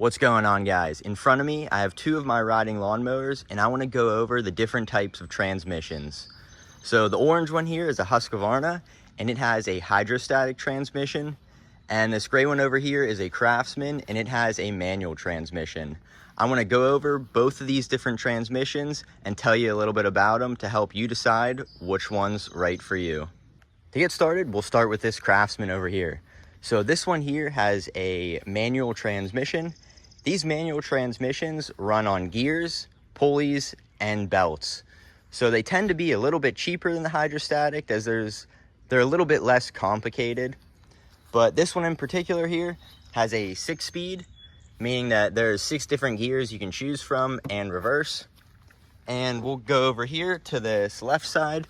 What's going on, guys? In front of me, I have two of my riding lawnmowers, and I want to go over the different types of transmissions. So the orange one here is a Husqvarna, and it has a hydrostatic transmission. And this gray one over here is a Craftsman, and it has a manual transmission. I want to go over both of these different transmissions and tell you a little bit about them to help you decide which one's right for you. To get started, we'll start with this Craftsman over here. So this one here has a manual transmission. These manual transmissions run on gears, pulleys, and belts. So they tend to be a little bit cheaper than the hydrostatic as they're a little bit less complicated. But this one in particular here has a 6-speed, meaning that there's 6 different gears you can choose from and reverse. And we'll go over here to this left side.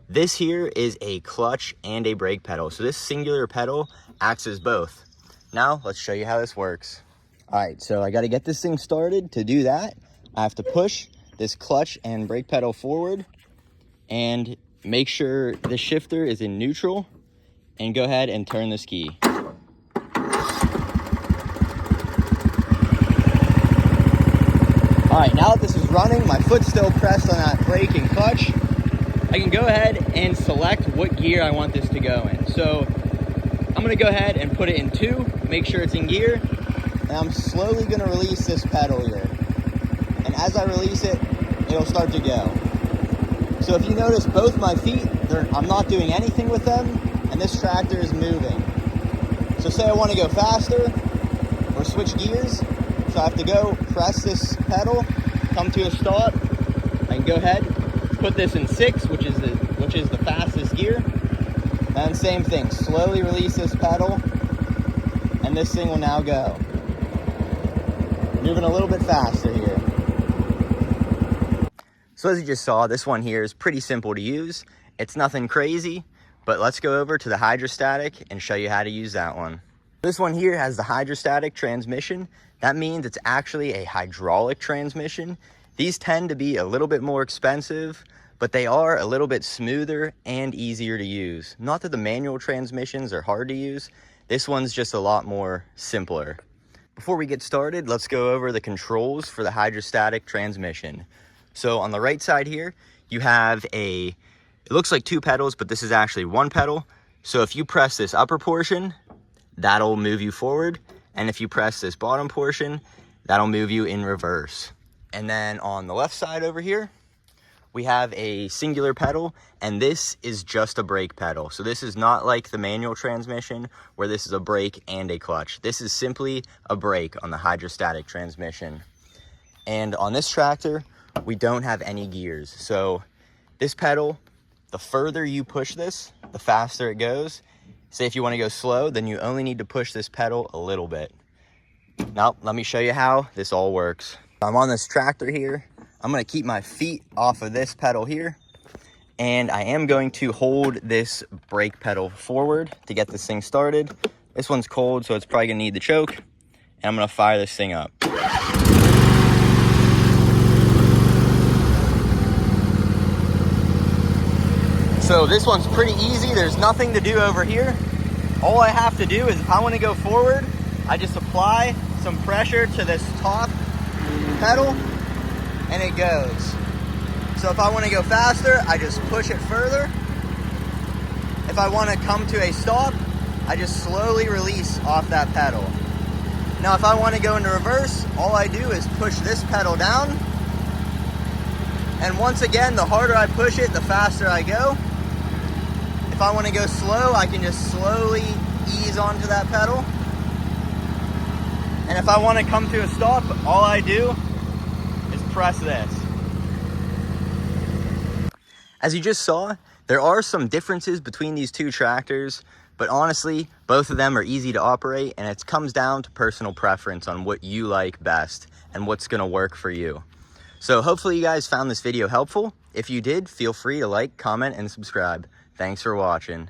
This here is a clutch and a brake pedal. So this singular pedal acts as both. Now let's show you how this works. All right, so I got to get this thing started. To do that, I have to push this clutch and brake pedal forward and make sure the shifter is in neutral, and go ahead and turn this key. All right, now that this is running, my foot's still pressed on that brake and clutch. I can go ahead and select what gear I want this to go in. So I'm gonna go ahead and put it in 2, make sure it's in gear, and I'm slowly gonna release this pedal here. And as I release it, it'll start to go. So if you notice, both my feet, I'm not doing anything with them, and this tractor is moving. So say I wanna go faster or switch gears, so I have to go press this pedal, come to a stop. I can go ahead, put this in 6, which is the fastest gear. And same thing, slowly release this pedal, and this thing will now go. Moving a little bit faster here. So as you just saw, this one here is pretty simple to use. It's nothing crazy, but let's go over to the hydrostatic and show you how to use that one. This one here has the hydrostatic transmission. That means it's actually a hydraulic transmission. These tend to be a little bit more expensive, but they are a little bit smoother and easier to use. Not that the manual transmissions are hard to use. This one's just a lot more simpler. Before we get started, let's go over the controls for the hydrostatic transmission. So on the right side here, you have it looks like 2 pedals, but this is actually 1 pedal. So if you press this upper portion, that'll move you forward. And if you press this bottom portion, that'll move you in reverse. And then on the left side over here, we have a singular pedal, and this is just a brake pedal. So this is not like the manual transmission where this is a brake and a clutch. This is simply a brake on the hydrostatic transmission. And on this tractor, we don't have any gears. So this pedal, the further you push this, the faster it goes. Say if you want to go slow, then you only need to push this pedal a little bit. Now, let me show you how this all works. I'm on this tractor here. I'm going to keep my feet off of this pedal here, and I am going to hold this brake pedal forward to get this thing started. This one's cold, so it's probably going to need the choke, and I'm going to fire this thing up. So this one's pretty easy. There's nothing to do over here. All I have to do is, if I want to go forward, I just apply some pressure to this top pedal, and it goes. So if I want to go faster, I just push it further. If I want to come to a stop, I just slowly release off that pedal. Now if I want to go into reverse, all I do is push this pedal down. And once again, the harder I push it, the faster I go. If I want to go slow, I can just slowly ease onto that pedal. And if I want to come to a stop, all I do is press this. As you just saw, there are some differences between these 2 tractors, but honestly, both of them are easy to operate, and it comes down to personal preference on what you like best and what's going to work for you. So hopefully you guys found this video helpful. If you did, feel free to like, comment, and subscribe. Thanks for watching.